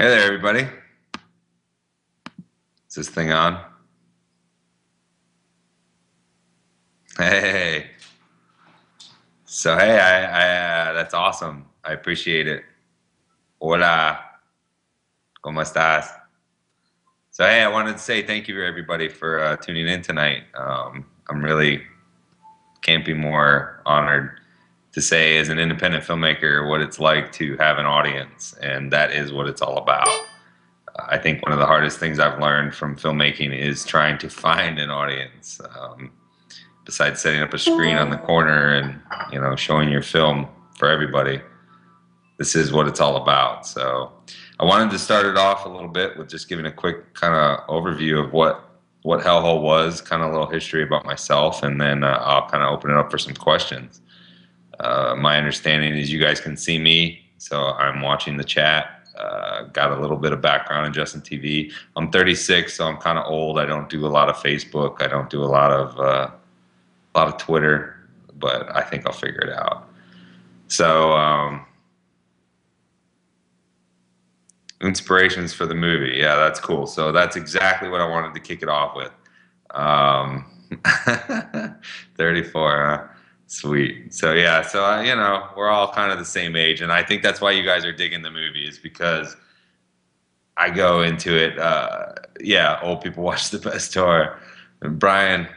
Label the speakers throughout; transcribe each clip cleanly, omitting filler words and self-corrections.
Speaker 1: Hey there, everybody. Is this thing on? Hey. So, hey, that's awesome. I appreciate it. Hola, ¿cómo estás? So, hey, I wanted to say thank you, everybody, for tuning in tonight. I'm really can't be more honored to say, as an independent filmmaker, what it's like to have an audience, and that is what it's all about. I think one of the hardest things I've learned from filmmaking is trying to find an audience. Besides setting up a screen on the corner and showing your film for everybody, this is what it's all about. So I wanted to start it off a little bit with just giving a quick kind of overview of what Hellhole was, kind of a little history about myself, and then I'll kind of open it up for some questions. My understanding is you guys can see me, so I'm watching the chat. Got a little bit of background in Justin TV. I'm 36, so I'm kind of old. I don't do a lot of Facebook. I don't do a lot of Twitter, but I think I'll figure it out. So, inspirations for the movie. Yeah, that's cool. So that's exactly what I wanted to kick it off with. Um, 34, huh? Sweet. So yeah, so we're all kind of the same age, and I think that's why you guys are digging the movie, is because I go into it. Yeah, old people watch the best horror. And Brian,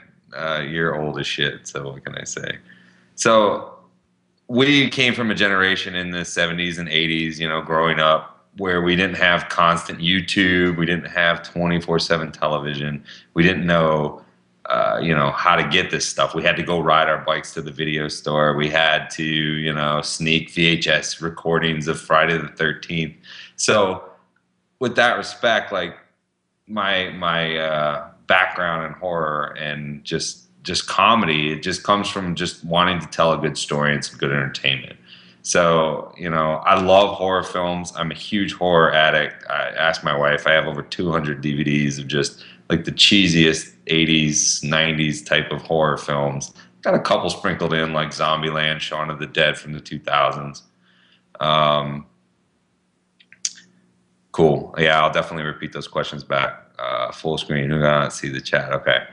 Speaker 1: you're old as shit. So what can I say? So we came from a generation in the 70s and 80s, growing up, where we didn't have constant YouTube, we didn't have 24/7 television, we didn't know, how to get this stuff. We had to go ride our bikes to the video store. We had to, sneak VHS recordings of Friday the 13th. So, with that respect, like my background in horror and just comedy, it just comes from just wanting to tell a good story and some good entertainment. So, I love horror films. I'm a huge horror addict. I asked my wife, I have over 200 DVDs of just like the cheesiest 80s, 90s type of horror films. Got a couple sprinkled in, like Zombieland, Shaun of the Dead from the 2000s. Um, cool. Yeah, I'll definitely repeat those questions back. Full screen. Who got to see the chat? Okay.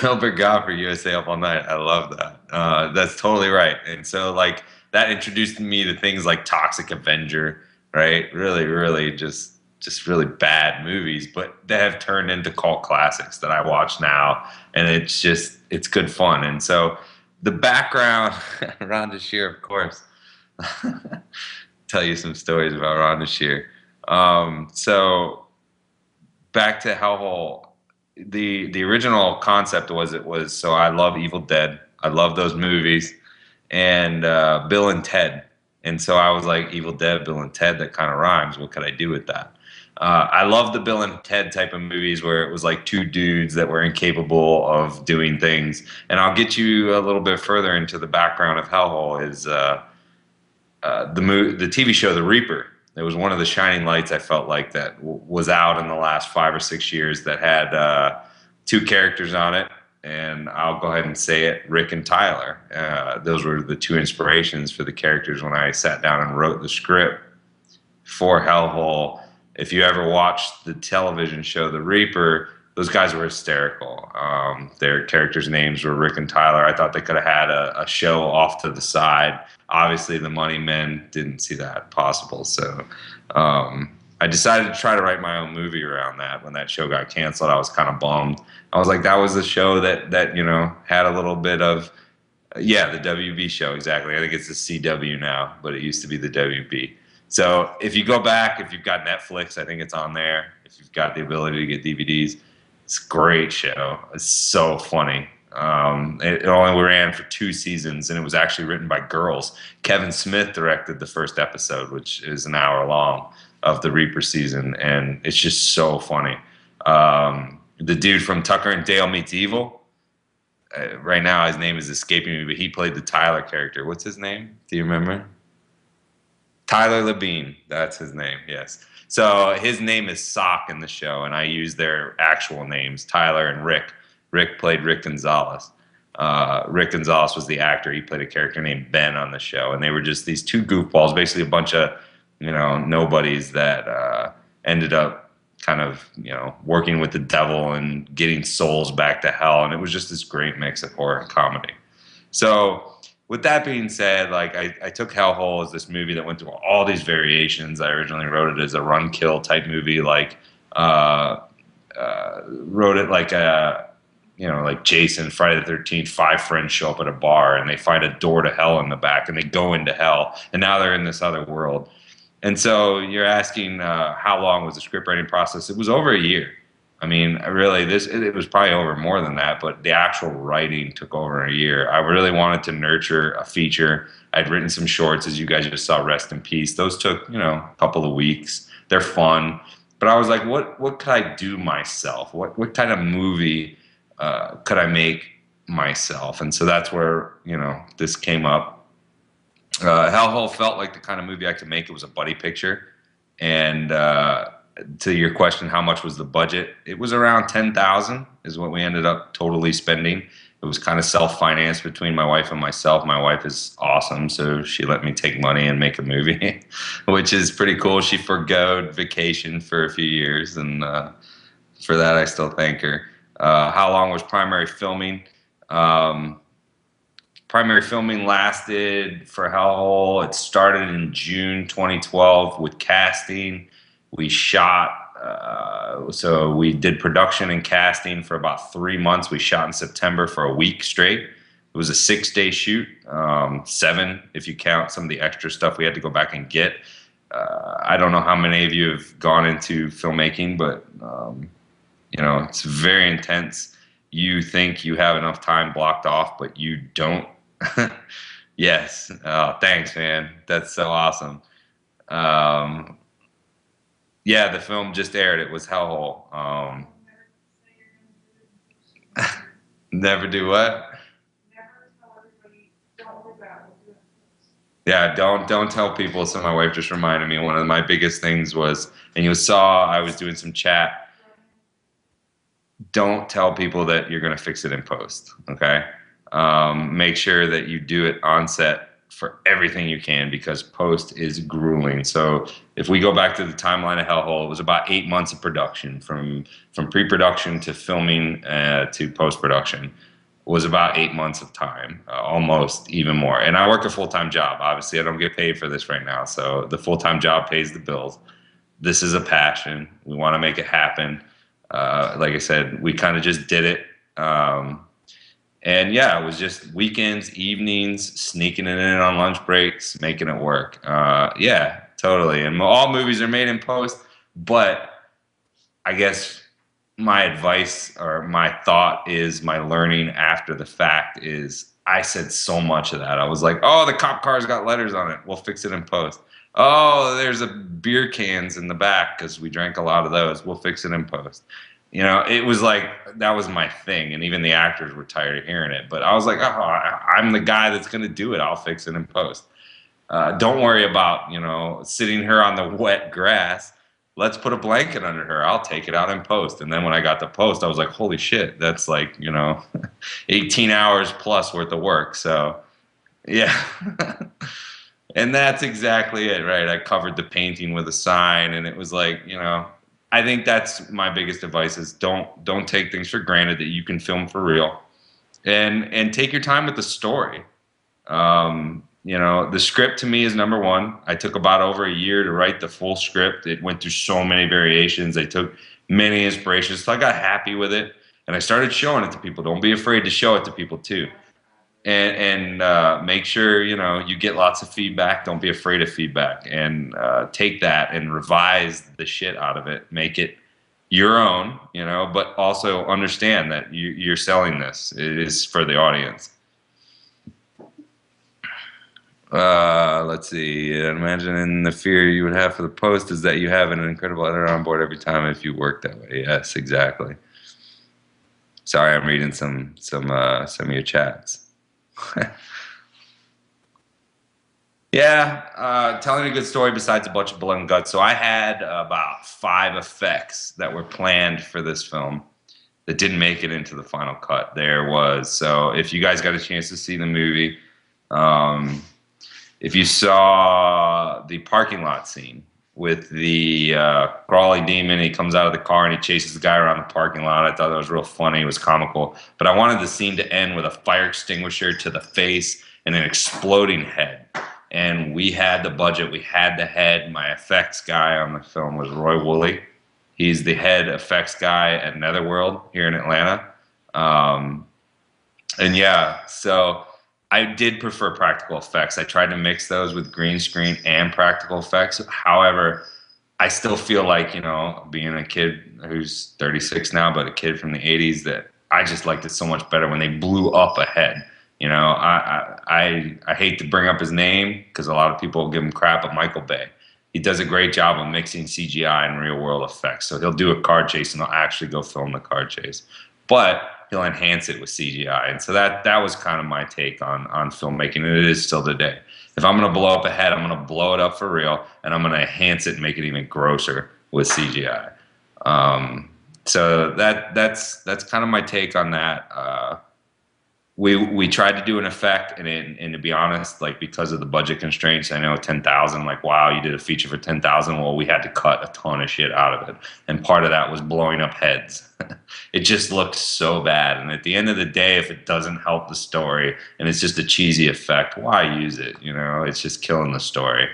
Speaker 1: Gilbert Gottfried, USA Up All Night. I love that. That's totally right. And so, like, that introduced me to things like Toxic Avenger, right? Really, really just really bad movies, but they have turned into cult classics that I watch now, and it's good fun. And so, the background, Rhonda Shear, of course. Tell you some stories about Rhonda Shear. So back to Hellhole. The original concept was, so I love Evil Dead. I love those movies, and Bill and Ted. And so I was like, Evil Dead, Bill and Ted, that kind of rhymes. What could I do with that? I love the Bill and Ted type of movies where it was like two dudes that were incapable of doing things. And I'll get you a little bit further into the background of Hellhole. Is the TV show The Reaper. It was one of the shining lights, I felt like, that was out in the last 5 or 6 years, that had two characters on it, and I'll go ahead and say it, Rick and Tyler. Those were the two inspirations for the characters when I sat down and wrote the script for Hellhole. If you ever watched the television show The Reaper, those guys were hysterical. Their characters' names were Rick and Tyler. I thought they could have had a show off to the side. Obviously, the money men didn't see that possible. So I decided to try to write my own movie around that. When that show got canceled, I was kind of bummed. I was like, that was the show that had a little bit of, yeah, the WB show, exactly. I think it's the CW now, but it used to be the WB. So if you go back, if you've got Netflix, I think it's on there. If you've got the ability to get DVDs, it's a great show. It's so funny. It only ran for 2 seasons, and it was actually written by girls. Kevin Smith directed the first episode, which is an hour long, of the Reaper season, and it's just so funny. The dude from Tucker and Dale Meets Evil, right now his name is escaping me, but he played the Tyler character. What's his name? Do you remember? Tyler Labine, that's his name, yes. So his name is Sock in the show, and I use their actual names, Tyler and Rick. Rick played Rick Gonzalez. Rick Gonzalez was the actor. He played a character named Ben on the show, and they were just these two goofballs, basically a bunch of nobodies that ended up kind of, working with the devil and getting souls back to hell. And it was just this great mix of horror and comedy. So with that being said, like I took Hellhole as this movie that went through all these variations. I originally wrote it as a run kill type movie, like wrote it like like Jason, Friday the 13th, 5 friends show up at a bar and they find a door to hell in the back and they go into hell and now they're in this other world. And so you're asking how long was the script writing process? It was over a year. I mean, really, it was probably over more than that, but the actual writing took over a year. I really wanted to nurture a feature. I'd written some shorts, as you guys just saw, Rest in Peace. Those took, a couple of weeks. They're fun. But I was like, what could I do myself? What kind of movie could I make myself? And so that's where, this came up. Hellhole felt like the kind of movie I could make. It was a buddy picture. And to your question, how much was the budget? It was around $10,000 is what we ended up totally spending. It was kind of self-financed between my wife and myself. My wife is awesome, so she let me take money and make a movie, which is pretty cool. She forgoed vacation for a few years, and for that I still thank her. How long was primary filming? Primary filming lasted for Hellhole. It started in June 2012 with casting. We shot, so we did production and casting for about 3 months. We shot in September for a week straight. It was a 6-day shoot, 7 if you count some of the extra stuff we had to go back and get. I don't know how many of you have gone into filmmaking, but it's very intense. You think you have enough time blocked off, but you don't. Yes. Thanks, man. That's so awesome. Yeah, the film just aired. It was Hellhole. Never do what?
Speaker 2: Never tell everybody, don't worry about it.
Speaker 1: Yeah, don't tell people. So my wife just reminded me one of my biggest things was, and you saw I was doing some chat. Don't tell people that you're going to fix it in post. Okay, make sure that you do it on set for everything you can, because post is grueling. So if we go back to the timeline of Hellhole, it was about 8 months of production, from pre-production to filming to post-production was about 8 months of time, almost even more. And I work a full-time job. Obviously, I don't get paid for this right now, so the full-time job pays the bills. This is a passion. We want to make it happen. Like I said, we kind of just did it. And yeah, it was just weekends, evenings, sneaking it in on lunch breaks, making it work. Yeah, totally. And all movies are made in post, but I guess my advice or my thought is, my learning after the fact is, I said so much of that. I was like, oh, the cop car's got letters on it. We'll fix it in post. Oh, there's a beer cans in the back because we drank a lot of those. We'll fix it in post. It was like, that was my thing. And even the actors were tired of hearing it. But I was like, oh, I'm the guy that's going to do it. I'll fix it in post. Don't worry about, sitting her on the wet grass. Let's put a blanket under her. I'll take it out in post. And then when I got to post, I was like, holy shit, that's like, 18 hours plus worth of work. So, yeah. And that's exactly it, right? I covered the painting with a sign, and it was like, I think that's my biggest advice is don't take things for granted that you can film for real, and take your time with the story. The script to me is number one. I took about over a year to write the full script. It went through so many variations. I took many inspirations, so I got happy with it, and I started showing it to people. Don't be afraid to show it to people too. And make sure you get lots of feedback. Don't be afraid of feedback, and take that and revise the shit out of it. Make it your own, but also understand that you're selling this. It is for the audience. Let's see. Imagine the fear you would have for the post is that you have an incredible editor on board every time if you work that way. Yes, exactly. Sorry, I'm reading some of your chats. Yeah, telling a good story besides a bunch of blood and guts. So I had about 5 effects that were planned for this film that didn't make it into the final cut. So if you guys got a chance to see the movie, if you saw the parking lot scene with the crawly demon, he comes out of the car and he chases the guy around the parking lot. I thought that was real funny. It was comical. But I wanted the scene to end with a fire extinguisher to the face and an exploding head. And we had the budget. We had the head. My effects guy on the film was Roy Woolley. He's the head effects guy at Netherworld here in Atlanta. And yeah, so I did prefer practical effects. I tried to mix those with green screen and practical effects. However, I still feel like, you know, being a kid who's 36 now, but a kid from the 80s, that I just liked it so much better when they blew up a head. You know, I hate to bring up his name because a lot of people give him crap, but Michael Bay. He does a great job of mixing CGI and real world effects. So he'll do a car chase and he'll actually go film the car chase. But he'll enhance it with CGI. And so that was kind of my take on filmmaking, and it is still today. If I'm going to blow up a head, I'm going to blow it up for real, and I'm going to enhance it and make it even grosser with CGI. So that's kind of my take on that. We tried to do an effect, and to be honest, like, because of the budget constraints, I know 10,000. Like, wow, you did a feature for 10,000. Well, we had to cut a ton of shit out of it, and part of that was blowing up heads. It just looked so bad, and at the end of the day, if it doesn't help the story and it's just a cheesy effect, why use it? You know, it's just killing the story.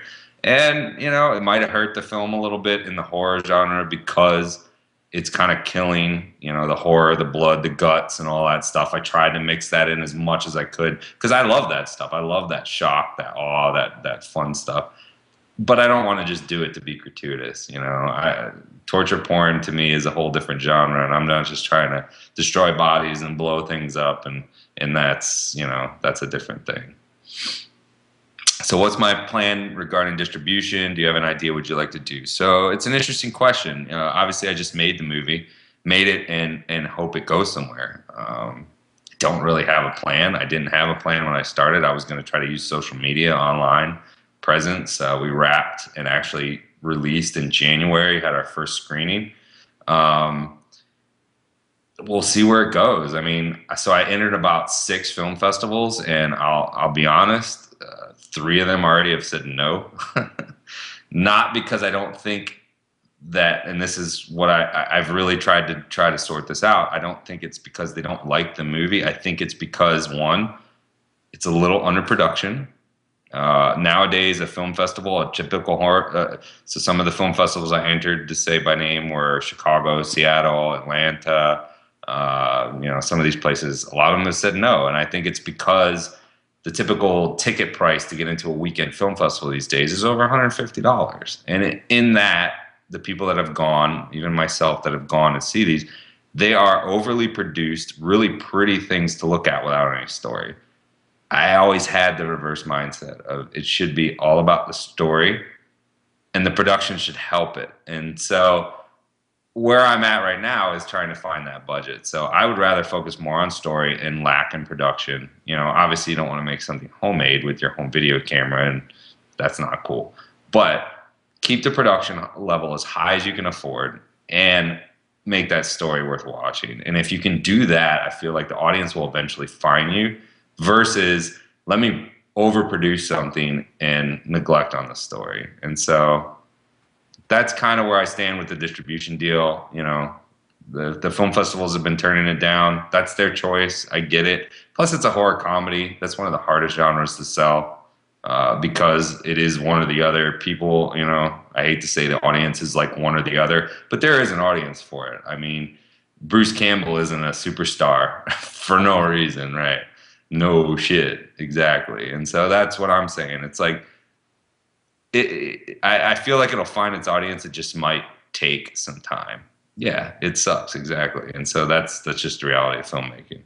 Speaker 1: And you know, it might have hurt the film a little bit in the horror genre because it's kind of killing, you know, the horror, the blood, the guts, and all that stuff. I tried to mix that in as much as I could because I love that stuff. I love that shock, that awe, that fun stuff. But I don't want to just do it to be gratuitous, you know. Torture porn to me is a whole different genre, and I'm not just trying to destroy bodies and blow things up, and that's, you know, that's a different thing. So what's my plan regarding distribution? Do you have an idea what you'd like to do? So it's an interesting question. Obviously, I just made the movie, made it, and hope it goes somewhere. Don't really have a plan. I didn't have a plan when I started. I was going to try to use social media, online presence. We wrapped and actually released in January, had our first screening. We'll see where it goes. I mean, so I entered about 6 film festivals, and I'll be honest, 3 of them already have said no. Not because I don't think that, and this is what I've really tried to sort this out. I don't think it's because they don't like the movie. I think it's because, one, it's a little under production. Nowadays, a film festival, a typical horror. So some of the film festivals I entered, to say by name, were Chicago, Seattle, Atlanta. You know, some of these places, a lot of them have said no, and I think it's because the typical ticket price to get into a weekend film festival these days is over $150. And in that, the people that have gone, even myself that have gone to see these, they are overly produced, really pretty things to look at without any story. I always had the reverse mindset of it should be all about the story, and the production should help it. And so where I'm at right now is trying to find that budget. So I would rather focus more on story and lack in production. You know, obviously you don't want to make something homemade with your home video camera, and that's not cool. But keep the production level as high as you can afford and make that story worth watching. And if you can do that, I feel like the audience will eventually find you, versus let me overproduce something and neglect on the story. And so that's kind of where I stand with the distribution deal. You know, the film festivals have been turning it down. That's their choice. I get it. Plus, it's a horror comedy. That's one of the hardest genres to sell because it is one or the other. People, you know, I hate to say the audience is like one or the other, but there is an audience for it. I mean, Bruce Campbell isn't a superstar for no reason, right? No shit, exactly. And so that's what I'm saying. It's like, I feel like it'll find its audience. It just might take some time. Yeah, it sucks, exactly. And so that's just the reality of filmmaking.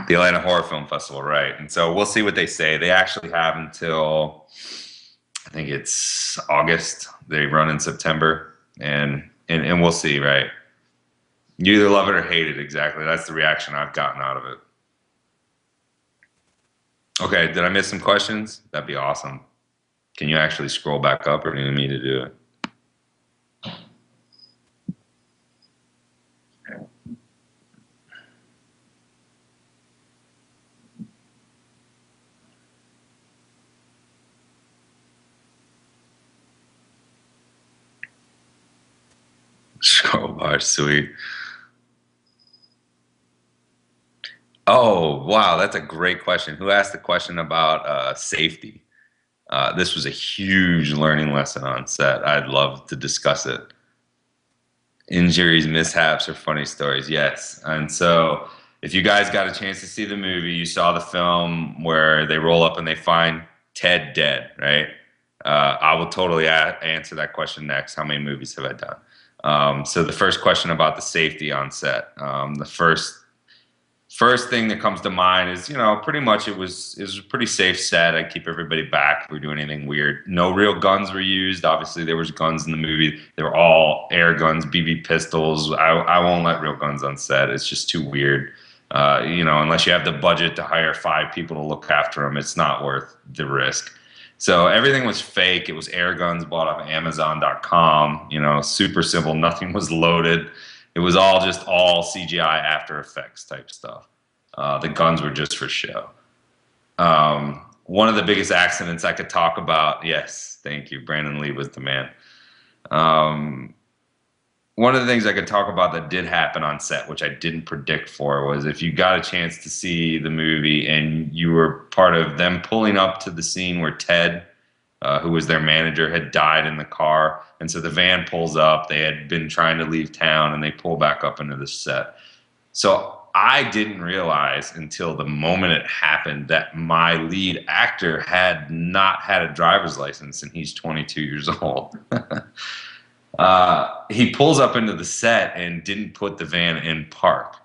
Speaker 1: The Atlanta Horror Film Festival, right? And so we'll see what they say. They actually have until, I think it's August. They run in September, and we'll see, right? You either love it or hate it, exactly. That's the reaction I've gotten out of it. Okay, did I miss some questions? That'd be awesome. Can you actually scroll back up, or do you need me to do it? gosh, sweet. Oh, wow, that's a great question. Who asked the question about safety? This was a huge learning lesson on set. I'd love to discuss it. Injuries, mishaps, or funny stories, yes. And so, if you guys got a chance to see the movie, you saw the film where they roll up and they find Ted dead, right? I will totally answer that question next. How many movies have I done? So the first question about the safety on set. The first thing that comes to mind is, pretty much it was a pretty safe set. I keep everybody back if we do anything weird. No real guns were used. Obviously, there was guns in the movie. They were all air guns, BB pistols. I won't let real guns on set. It's just too weird. Unless you have the budget to hire 5 people to look after them, it's not worth the risk. So everything was fake. It was air guns bought off Amazon.com. Super simple. Nothing was loaded. It was all CGI After Effects type stuff. The guns were just for show. One of the biggest accidents I could talk about, yes, thank you. Brandon Lee was the man. One of the things I could talk about that did happen on set, which I didn't predict for, was if you got a chance to see the movie and you were part of them pulling up to the scene where Ted, who was their manager, had died in the car. And so the van pulls up. They had been trying to leave town, and they pull back up into the set. So I didn't realize until the moment it happened that my lead actor had not had a driver's license, and he's 22 years old. He pulls up into the set and didn't put the van in park.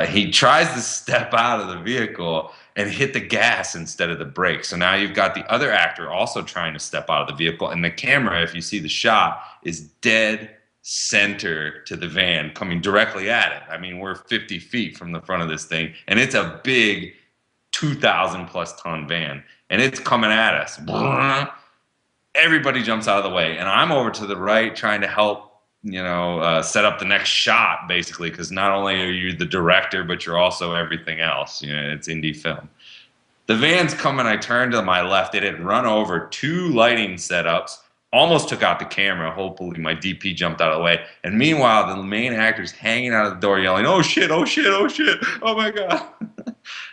Speaker 1: He tries to step out of the vehicle and hit the gas instead of the brake. So now you've got the other actor also trying to step out of the vehicle, and the camera, if you see the shot, is dead center to the van, coming directly at it. I mean, we're 50 feet from the front of this thing, and it's a big 2,000 plus ton van, and it's coming at us. Everybody jumps out of the way, and I'm over to the right trying to help set up the next shot, basically, because not only are you the director, but you're also everything else. It's indie film. The van's coming. I turned to my left. It had run over 2 lighting setups, almost took out the camera. Hopefully, my DP jumped out of the way. And meanwhile, the main actor's hanging out of the door yelling, "Oh shit, oh shit, oh shit, oh my God."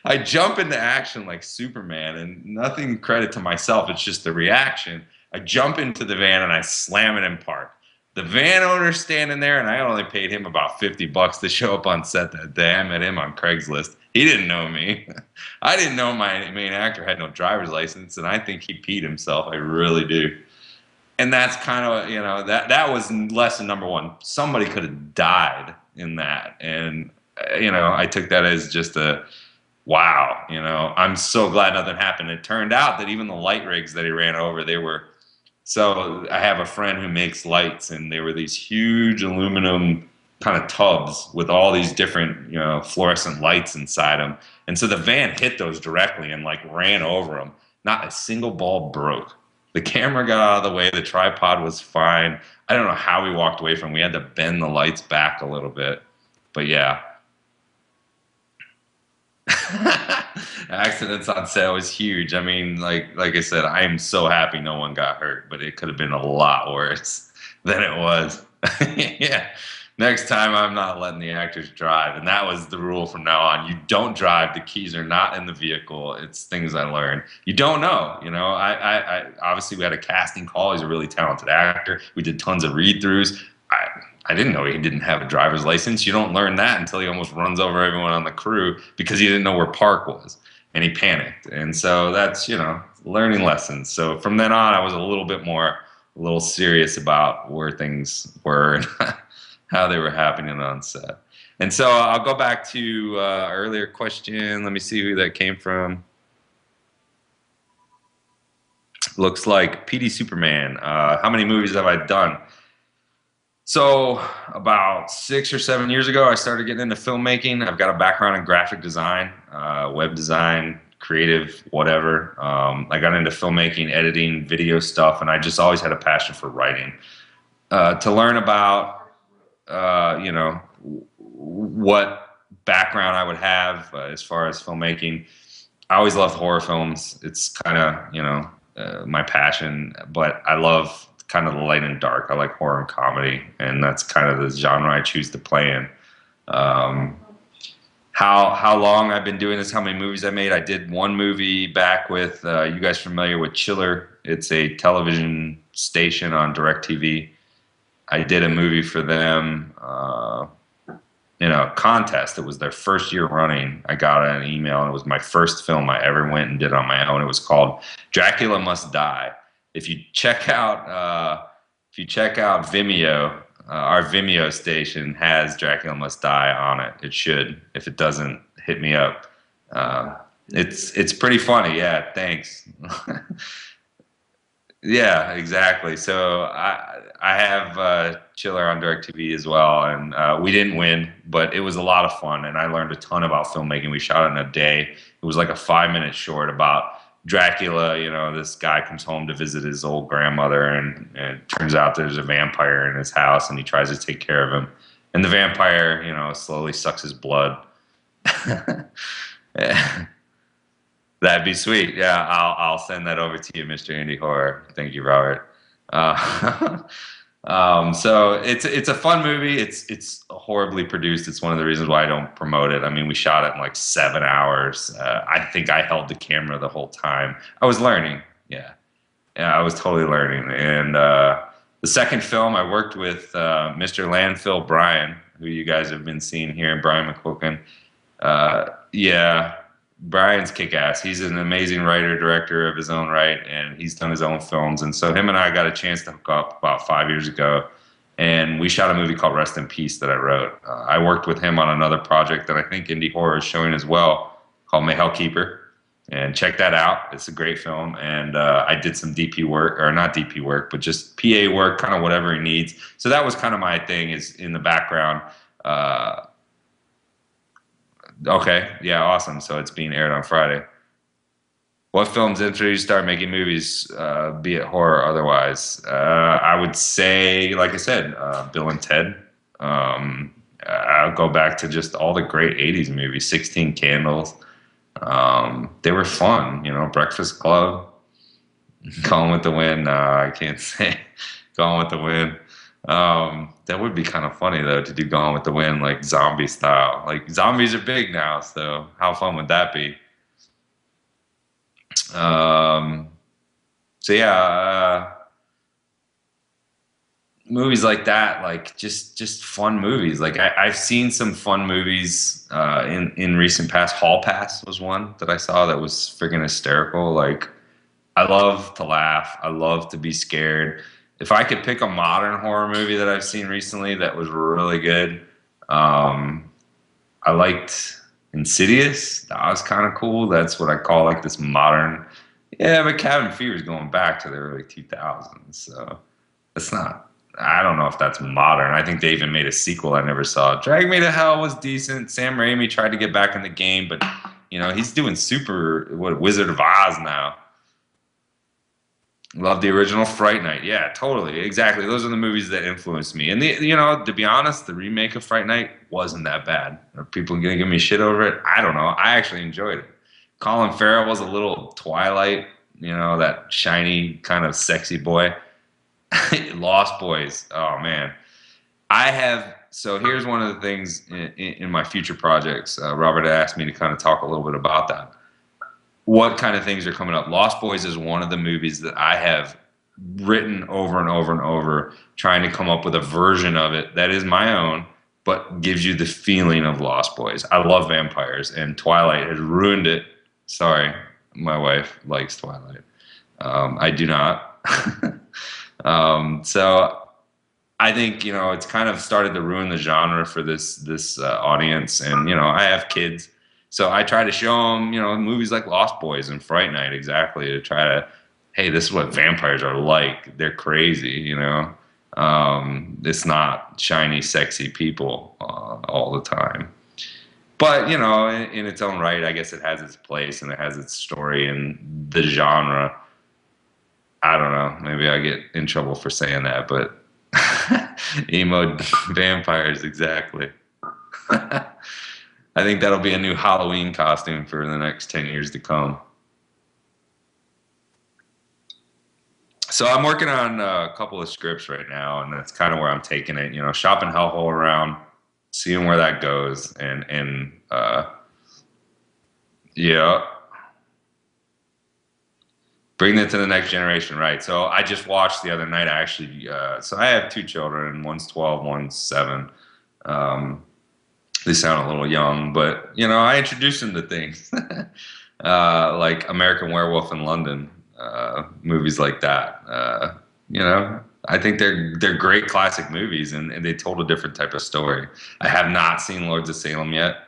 Speaker 1: I jump into action like Superman, and nothing credit to myself. It's just the reaction. I jump into the van and I slam it in park. The van owner's standing there, and I only paid him about $50 to show up on set that day. I met him on Craigslist. He didn't know me. I didn't know my main actor had no driver's license, and I think he peed himself. I really do. And that's kind of, that was lesson number 1. Somebody could have died in that. And, I took that as just a, wow, I'm so glad nothing happened. It turned out that even the light rigs that he ran over, so I have a friend who makes lights, and they were these huge aluminum kind of tubs with all these different, fluorescent lights inside them. And so the van hit those directly and ran over them. Not a single bulb broke. The camera got out of the way. The tripod was fine. I don't know how we walked away from it. We had to bend the lights back a little bit. But yeah. Accidents on set was huge. I mean, like I said, I am so happy no one got hurt, but it could have been a lot worse than it was. Yeah. Next time, I'm not letting the actors drive, and that was the rule from now on. You don't drive. The keys are not in the vehicle. It's things I learned. You don't know. I obviously we had a casting call. He's a really talented actor. We did tons of read-throughs. I didn't know he didn't have a driver's license. You don't learn that until he almost runs over everyone on the crew because he didn't know where park was, and he panicked. And so that's, learning lessons. So from then on, I was a little serious about where things were and how they were happening on set. And so I'll go back to earlier question. Let me see who that came from. Looks like PD Superman. How many movies have I done? So about 6 or 7 years ago, I started getting into filmmaking. I've got a background in graphic design, web design, creative, whatever. I got into filmmaking, editing, video stuff, and I just always had a passion for writing. To learn about, what background I would have as far as filmmaking, I always loved horror films. It's kind of, my passion, but I love kind of the light and dark. I like horror and comedy, and that's kind of the genre I choose to play in. Um, how long I've been doing this, how many movies I made. I did one movie back with you guys familiar with Chiller? It's a television station on DirecTV. I did a movie for them in a contest. It was their first year running. I got an email, and it was my first film I ever went and did on my own. It was called Dracula Must Die. If you check out Vimeo, our Vimeo station has Dracula Must Die on it. It should. If it doesn't, hit me up. It's pretty funny. Yeah, thanks. Yeah, exactly. So I have Chiller on DirecTV as well, and we didn't win, but it was a lot of fun, and I learned a ton about filmmaking. We shot it in a day. It was like a 5-minute short about Dracula. You know, this guy comes home to visit his old grandmother, and it turns out there's a vampire in his house, and he tries to take care of him. And the vampire, you know, slowly sucks his blood. Yeah. That'd be sweet. Yeah, I'll send that over to you, Mr. Indie Horror. Thank you, Robert. Uh, so it's a fun movie. It's horribly produced. It's one of the reasons why I don't promote it. I mean, we shot it in like 7 hours. I think I held the camera the whole time. I was learning. Yeah, I was totally learning. And the second film, I worked with Mr. Landfill Brian, who you guys have been seeing here, Brian McQuilkin. Yeah. Brian's kick-ass. He's an amazing writer, director of his own right, and he's done his own films. And so him and I got a chance to hook up about 5 years ago, and we shot a movie called Rest in Peace that I wrote. I worked with him on another project that I think Indie Horror is showing as well, called Mayhell Keeper. And check that out. It's a great film. And I did some DP work, or not DP work, but just PA work, kind of whatever he needs. So that was kind of my thing, is in the background. Okay, yeah, awesome. So it's being aired on Friday. What films influenced you to start making movies, be it horror or otherwise? I would say, like I said, Bill and Ted. I'll go back to just all the great 80s movies, 16 Candles. They were fun, you know, Breakfast Club, Gone with the Wind. No, I can't say Gone with the Wind. That would be kind of funny though, to do Gone with the Wind like zombie style. Like zombies are big now, so how fun would that be? So yeah, movies like that, like just fun movies. Like I've seen some fun movies in recent past. Hall Pass was one that I saw that was friggin' hysterical. Like I love to laugh. I love to be scared. If I could pick a modern horror movie that I've seen recently that was really good, I liked Insidious. That was kind of cool. That's what I call like this modern. Yeah, but Cabin Fever is going back to the early 2000s, so it's not. I don't know if that's modern. I think they even made a sequel I never saw. Drag Me to Hell was decent. Sam Raimi tried to get back in the game, but you know he's doing Wizard of Oz now. Love the original Fright Night. Yeah, totally. Exactly. Those are the movies that influenced me. And you know, to be honest, the remake of Fright Night wasn't that bad. Are people going to give me shit over it? I don't know. I actually enjoyed it. Colin Farrell was a little Twilight, you know, that shiny kind of sexy boy. Lost Boys. Oh man. So here's one of the things in my future projects. Robert asked me to kind of talk a little bit about that. What kind of things are coming up? Lost Boys is one of the movies that I have written over and over and over, trying to come up with a version of it that is my own, but gives you the feeling of Lost Boys. I love vampires, and Twilight has ruined it. Sorry, my wife likes Twilight. I do not. So I think, you know, it's kind of started to ruin the genre for this audience. And, you know, I have kids. So I try to show them, you know, movies like Lost Boys and Fright Night, exactly, to try to, hey, this is what vampires are like. They're crazy, you know. It's not shiny, sexy people all the time. But, you know, in its own right, I guess it has its place and it has its story and the genre. I don't know. Maybe I get in trouble for saying that, but emo vampires, exactly. I think that'll be a new Halloween costume for the next 10 years to come. So I'm working on a couple of scripts right now, and that's kind of where I'm taking it. You know, shopping hellhole around, seeing where that goes, and yeah, bringing it to the next generation, right? So I just watched the other night. I actually, so I have two children. One's 12, one's 7. Um, they sound a little young, but you know, I introduced them to things like American Werewolf in London, movies like that. You know, I think they're great classic movies, and they told a different type of story. I have not seen Lords of Salem yet.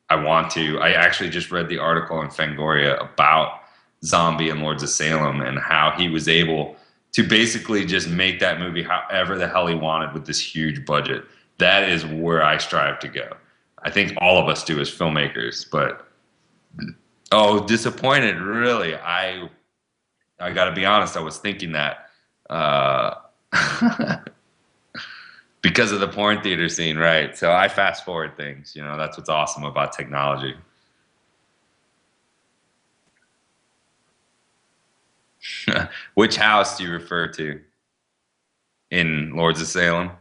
Speaker 1: I want to. I actually just read the article in Fangoria about Zombie and Lords of Salem and how he was able to basically just make that movie however the hell he wanted with this huge budget. That is where I strive to go. I think all of us do as filmmakers, but oh, disappointed, really. I got to be honest, I was thinking that uh, because of the porn theater scene, right? So I fast forward things, you know, that's what's awesome about technology. Which house do you refer to in Lords of Salem?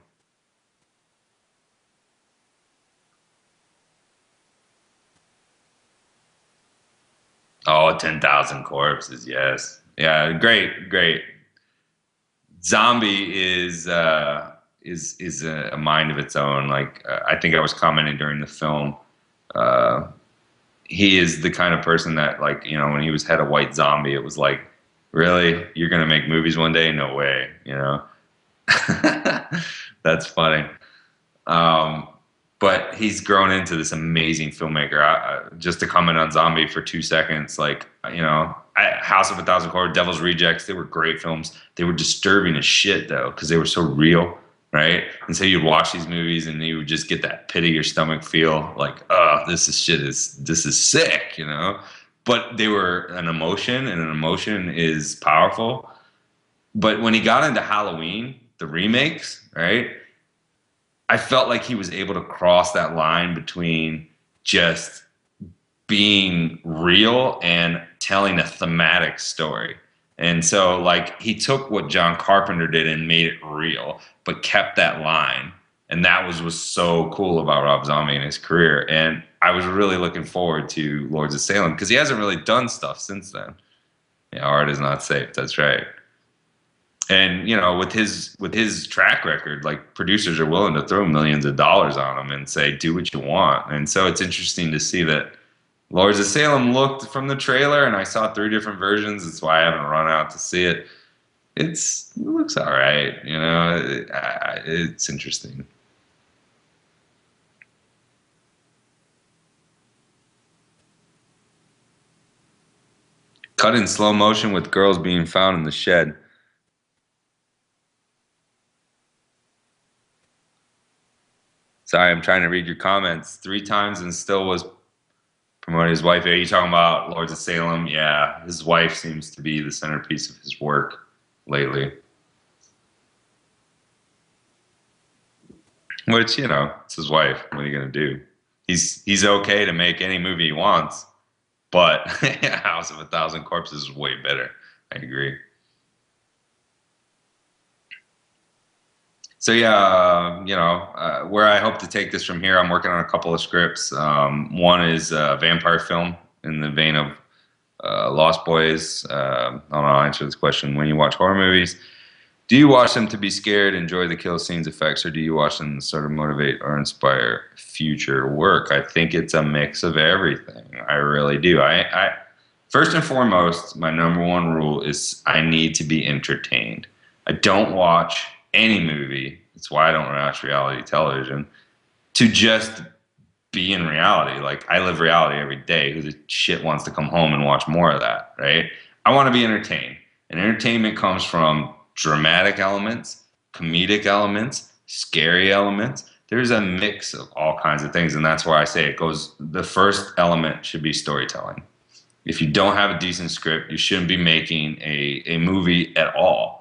Speaker 1: Oh, 10,000 corpses, yes. Yeah, great, great. Zombie is a mind of its own. Like I think I was commenting during the film, uh, he is the kind of person that, like, you know, when he was head of White Zombie, it was like, really, you're gonna make movies one day? No way, you know. That's funny. Um, but he's grown into this amazing filmmaker. Just to comment on Zombie for 2 seconds, like, you know, House of a Thousand Corpses, Devil's Rejects, they were great films. They were disturbing as shit though, because they were so real, right? And so you'd watch these movies and you would just get that pit of your stomach feel, like, oh, this is sick, you know. But they were an emotion, and an emotion is powerful. But when he got into Halloween, the remakes, right? I felt like he was able to cross that line between just being real and telling a thematic story. And so, like, he took what John Carpenter did and made it real, but kept that line. And that was so cool about Rob Zombie and his career. And I was really looking forward to Lords of Salem because he hasn't really done stuff since then. Yeah, art is not safe. That's right. And you know, with his track record, like, producers are willing to throw millions of dollars on him and say, do what you want. And so it's interesting to see that Lords of Salem looked from the trailer, and I saw 3 different versions. That's why I haven't run out to see it. It looks all right, you know. It's interesting. Cut in slow motion with girls being found in the shed. Sorry, I'm trying to read your comments. 3 times and still was promoting his wife. Are you talking about Lords of Salem? Yeah, his wife seems to be the centerpiece of his work lately. Which, you know, it's his wife. What are you gonna do? He's okay to make any movie he wants, but House of a Thousand Corpses is way better. I agree. So yeah, you know, where I hope to take this from here, I'm working on a couple of scripts. One is a vampire film in the vein of Lost Boys. I don't know. I'll answer this question. When you watch horror movies, do you watch them to be scared, enjoy the kill scenes, effects, or do you watch them to sort of motivate or inspire future work? I think it's a mix of everything. I really do. I first and foremost, my number one rule is I need to be entertained. I don't watch any movie. That's why I don't watch reality television, to just be in reality. Like, I live reality every day. Who the shit wants to come home and watch more of that, right? I want to be entertained. And entertainment comes from dramatic elements, comedic elements, scary elements. There's a mix of all kinds of things. And that's why I say it goes, the first element should be storytelling. If you don't have a decent script, you shouldn't be making a movie at all.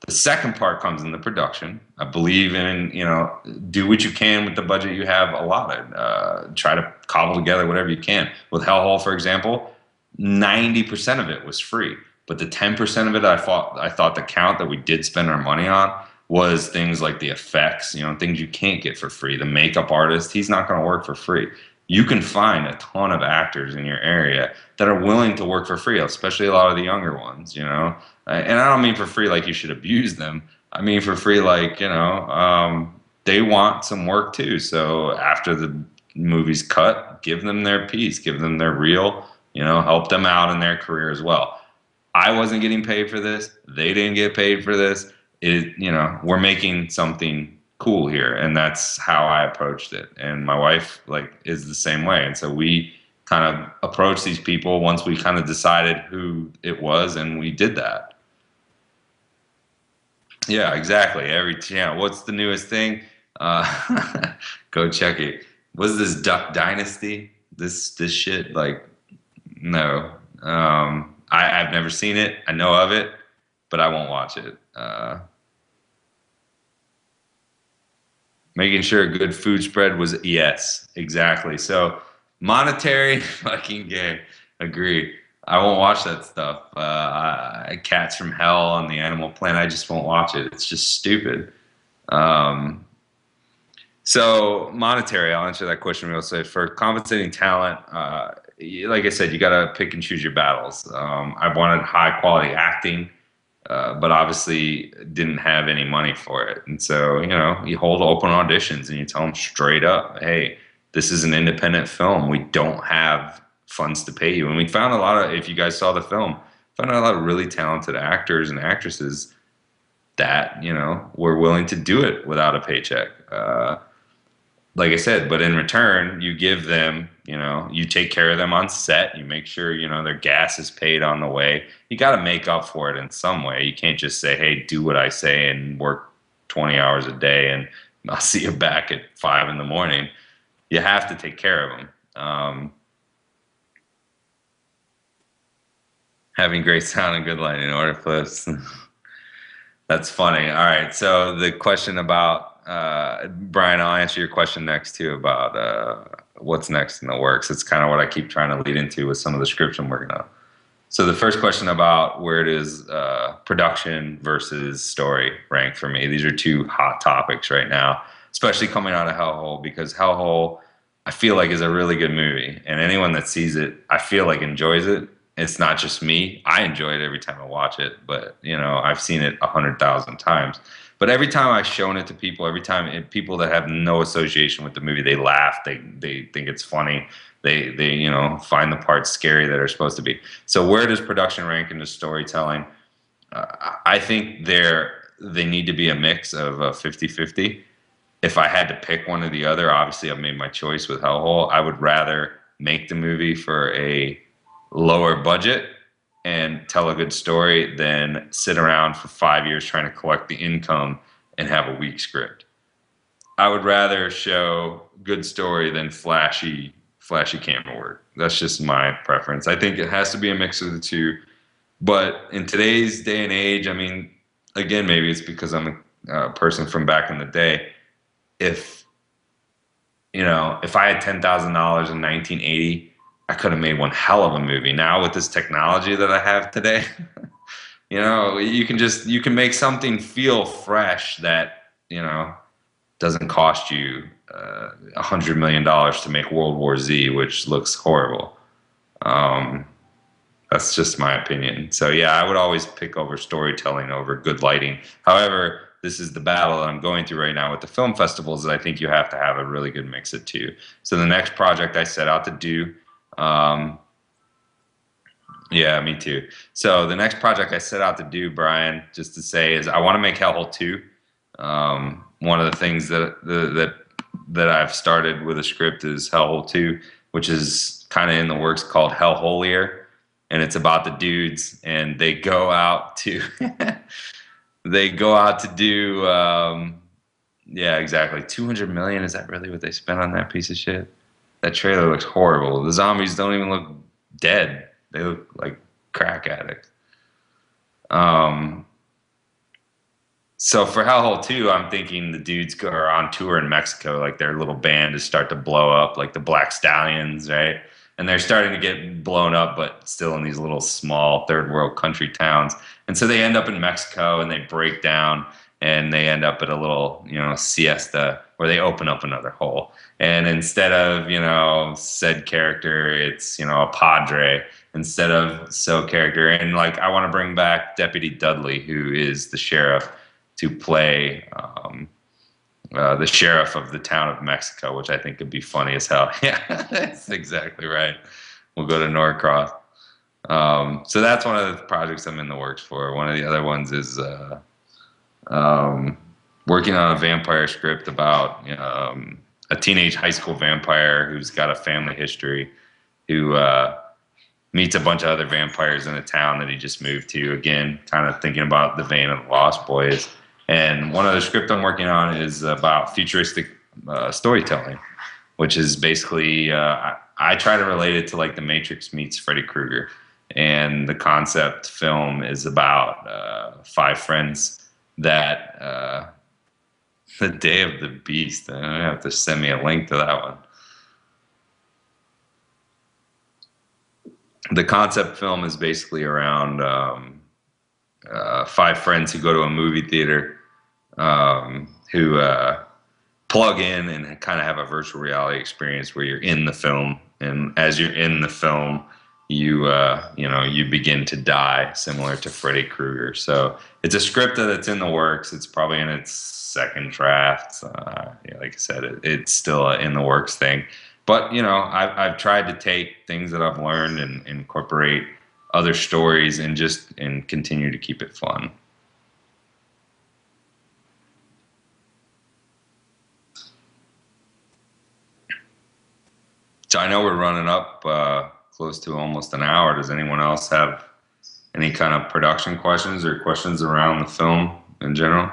Speaker 1: The second part comes in the production. I believe in, you know, do what you can with the budget you have allotted. Try to cobble together whatever you can. With Hellhole, for example, 90% of it was free. But the 10% of it I thought the count that we did spend our money on was things like the effects, things you can't get for free. The makeup artist, he's not going to work for free. You can find a ton of actors in your area that are willing to work for free, especially a lot of the younger ones. And I don't mean for free like you should abuse them. I mean for free like, they want some work too. So after the movie's cut, give them their piece, give them their reel, help them out in their career as well. I wasn't getting paid for this. They didn't get paid for this. We're making something cool here, and that's how I approached it. And my wife is the same way. And so we kind of approached these people once we kind of decided who it was, and we did that. Yeah, exactly. What's the newest thing? Go check it. What's this Duck Dynasty? This shit? No. I've never seen it. I know of it, but I won't watch it. Making sure a good food spread was yes, exactly. So monetary fucking game. Agree. I won't watch that stuff. Cats from Hell on the Animal Planet. I just won't watch it. It's just stupid. So monetary, I'll answer that question real quick. For compensating talent, like I said, you got to pick and choose your battles. I wanted high quality acting, but obviously didn't have any money for it. And so, you hold open auditions and you tell them straight up, hey, this is an independent film. We don't have funds to pay you. And we found if you guys saw the film, found a lot of really talented actors and actresses that, were willing to do it without a paycheck. Like I said, but in return, you give them, you take care of them on set. You make sure, their gas is paid on the way. You got to make up for it in some way. You can't just say, hey, do what I say and work 20 hours a day and I'll see you back at 5 a.m. You have to take care of them. Having great sound and good lighting in order for this. That's funny. All right. So the question about Brian, I'll answer your question next too about what's next in the works. It's kind of what I keep trying to lead into with some of the scripts I'm working on. So the first question about where it is production versus story rank for me. These are two hot topics right now, especially coming out of Hellhole, because Hellhole I feel like is a really good movie, and anyone that sees it, I feel like enjoys it. It's not just me. I enjoy it every time I watch it, but I've seen it 100,000 times. But every time I've shown it to people, people that have no association with the movie, they laugh. They think it's funny. They find the parts scary that are supposed to be. So where does production rank into storytelling? I think they need to be a mix of 50-50. If I had to pick one or the other, obviously I've made my choice with Hellhole. I would rather make the movie for a lower budget and tell a good story than sit around for 5 years trying to collect the income and have a weak script. I would rather show good story than flashy camera work. That's just my preference. I think it has to be a mix of the two. But in today's day and age, I mean, again, maybe it's because I'm a person from back in the day. If I had $10,000 in 1980, I could have made one hell of a movie. Now with this technology that I have today, you can make something feel fresh that, doesn't cost you $100 million to make World War Z, which looks horrible. That's just my opinion. So yeah, I would always pick over storytelling over good lighting. However, this is the battle that I'm going through right now with the film festivals. Is I think you have to have a really good mix of two. So the next project I set out to do, yeah, me too. So the next project I set out to do, Brian, just to say, is I want to make Hellhole 2. One of the things that I've started with a script is Hellhole 2, which is kind of in the works, called Hellholier, and it's about the dudes, and they go out to do yeah, exactly. 200 million, is that really what they spent on that piece of shit? That trailer looks horrible. The zombies don't even look dead. They look like crack addicts. So for Hellhole 2, I'm thinking the dudes are on tour in Mexico, like their little band is start to blow up, like the Black Stallions, right? and they're starting to get blown up, but still in these little small third world country towns. And so they end up in Mexico and they break down and they end up at a little, siesta where they open up another hole. And instead of, said character, it's, a padre instead of so character. And like, I want to bring back Deputy Dudley, who is the sheriff, to play the sheriff of the town of Mexico, which I think would be funny as hell. Yeah, that's exactly right. We'll go to Norcross. So that's one of the projects I'm in the works for. One of the other ones is working on a vampire script about a teenage high school vampire who's got a family history, who meets a bunch of other vampires in a town that he just moved to. Again, kind of thinking about the vein of the Lost Boys. And one of the script I'm working on is about futuristic storytelling, which is basically, I try to relate it to like The Matrix meets Freddy Krueger. And the concept film is about 5 friends that, the Day of the Beast, I'm going to have to send me a link to that one. The concept film is basically around 5 friends who go to a movie theater, who plug in and kind of have a virtual reality experience where you're in the film, and as you're in the film, you begin to die, similar to Freddy Krueger. So it's a script that's in the works. It's probably in its second draft. Like I said, it's still a in the works thing. But I've tried to take things that I've learned and incorporate other stories and continue to keep it fun. So I know we're running up close to almost an hour. Does anyone else have any kind of production questions or questions around the film in general?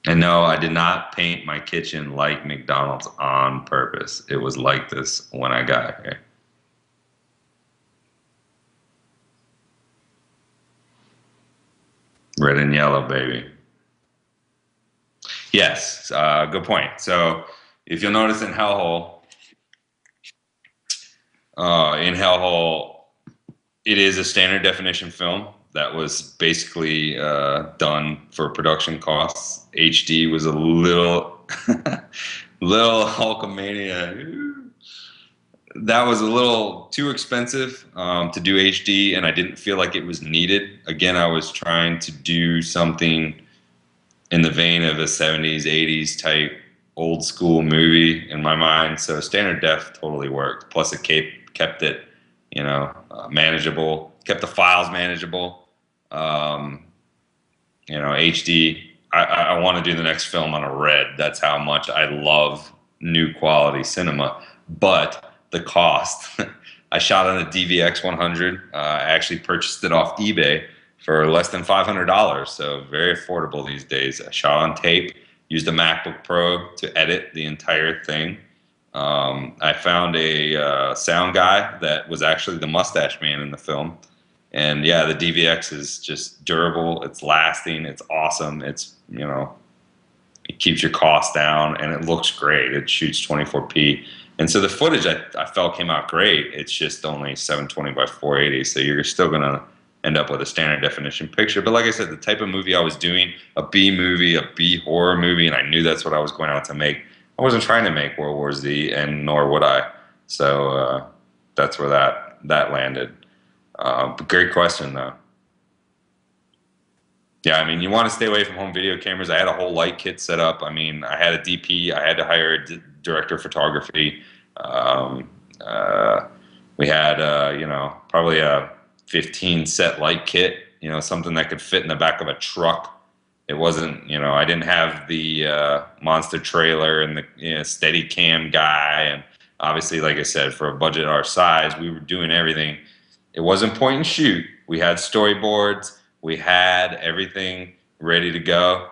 Speaker 1: And no, I did not paint my kitchen like McDonald's on purpose. It was like this when I got here. Red and yellow, baby. Yes, good point. So if you'll notice in Hellhole, it is a standard definition film that was basically done for production costs. HD was a little Hulkamania. That was a little too expensive to do HD, and I didn't feel like it was needed. Again, I was trying to do something in the vein of a 70s, 80s type old school movie in my mind. So standard def totally worked. Plus it kept it, manageable, kept the files manageable. HD, I want to do the next film on a red. That's how much I love new quality cinema. But the cost, I shot on a DVX 100. I actually purchased it off eBay for less than $500, so very affordable these days. I shot on tape, used a MacBook Pro to edit the entire thing. I found a sound guy that was actually the mustache man in the film. And yeah, the DVX is just durable, it's lasting, it's awesome, it keeps your costs down, and it looks great. It shoots 24p. And so the footage I felt came out great. It's just only 720 by 480, so you're still going to end up with a standard definition picture. But like I said, the type of movie I was doing, a B movie, a B horror movie, and I knew that's what I was going out to make. I wasn't trying to make World War Z, and nor would I. So that's where that landed. But great question, though. Yeah, I mean, you want to stay away from home video cameras. I had a whole light kit set up. I mean, I had a DP. I had to hire a director of photography. We had, probably a 15 set light kit, something that could fit in the back of a truck. It wasn't, I didn't have the monster trailer and the steady cam guy. And obviously, like I said, for a budget our size, we were doing everything. It wasn't point and shoot. We had storyboards. We had everything ready to go.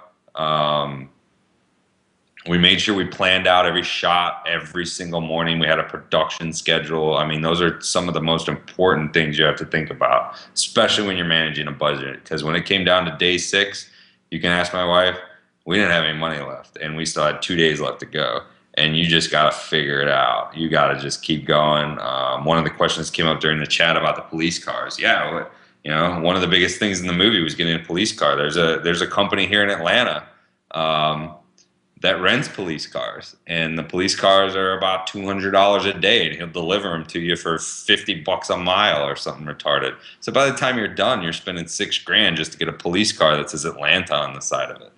Speaker 1: We made sure we planned out every shot every single morning. We had a production schedule. I mean, those are some of the most important things you have to think about, especially when you're managing a budget. Because when it came down to day 6, you can ask my wife, We didn't have any money left, and we still had 2 days left to go. And you just got to figure it out. You got to just keep going. One of the questions came up during the chat about the police cars. Yeah, one of the biggest things in the movie was getting a police car. There's a company here in Atlanta um, that rents police cars, and the police cars are about $200 a day, and he'll deliver them to you for $50 a mile or something retarded. So by the time you're done, you're spending $6,000 just to get a police car that says Atlanta on the side of it.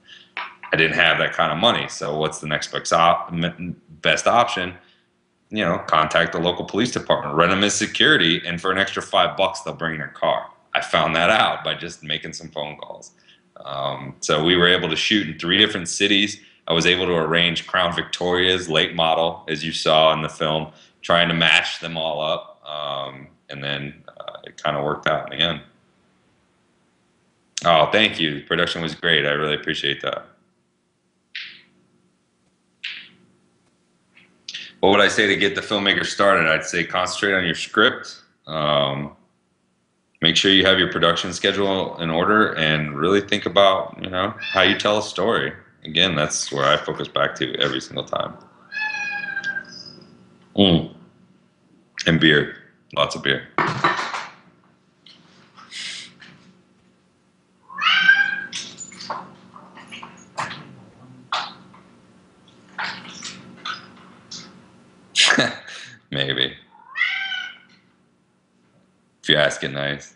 Speaker 1: I didn't have that kind of money, so what's the next best option? Contact the local police department, rent them as security, and for an extra $5, they'll bring their car. I found that out by just making some phone calls. So we were able to shoot in 3 different cities. I was able to arrange Crown Victoria's late model, as you saw in the film, trying to match them all up, and then it kind of worked out in the end. Oh, thank you. The production was great. I really appreciate that. What would I say to get the filmmaker started? I'd say concentrate on your script. Make sure you have your production schedule in order, and really think about, how you tell a story. Again, that's where I focus back to every single time. And beer. Lots of beer. Maybe. If you ask it nice.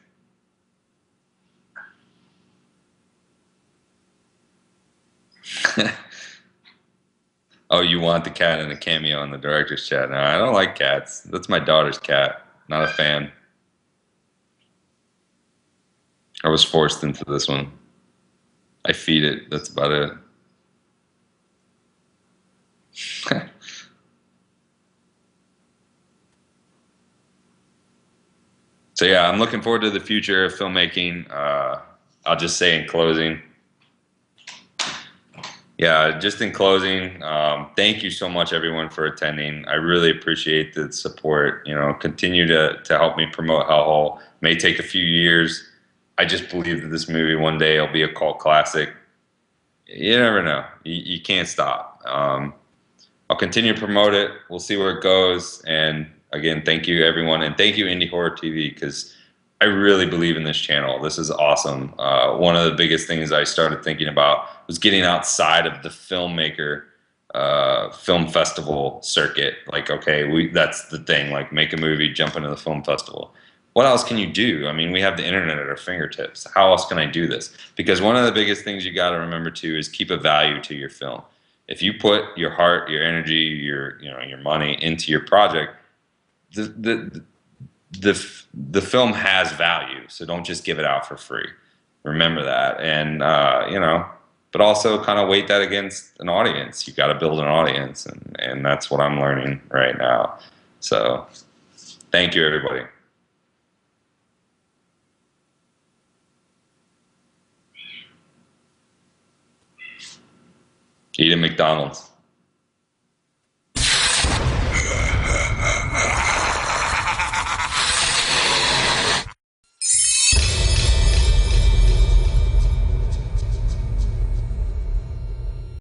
Speaker 1: Oh, you want the cat in a cameo in the director's chat? No, I don't like cats. That's my daughter's cat. Not a fan. I was forced into this one. I feed it. That's about it. So yeah, I'm looking forward to the future of filmmaking. I'll just say in closing, thank you so much, everyone, for attending. I really appreciate the support. Continue to help me promote Hellhole. May take a few years. I just believe that this movie one day will be a cult classic. You never know. You can't stop. I'll continue to promote it. We'll see where it goes. And again, thank you, everyone. And thank you, Indie Horror TV, because I really believe in this channel. This is awesome. One of the biggest things I started thinking about was getting outside of the filmmaker film festival circuit. Like, okay, that's the thing. Like, make a movie, jump into the film festival. What else can you do? I mean, we have the internet at our fingertips. How else can I do this? Because one of the biggest things you got to remember too is keep a value to your film. If you put your heart, your energy, your money into your project, the film has value. So don't just give it out for free. Remember that, and but also kind of weight that against an audience. You got to build an audience, and that's what I'm learning right now. So, thank you, everybody. Eat at McDonald's.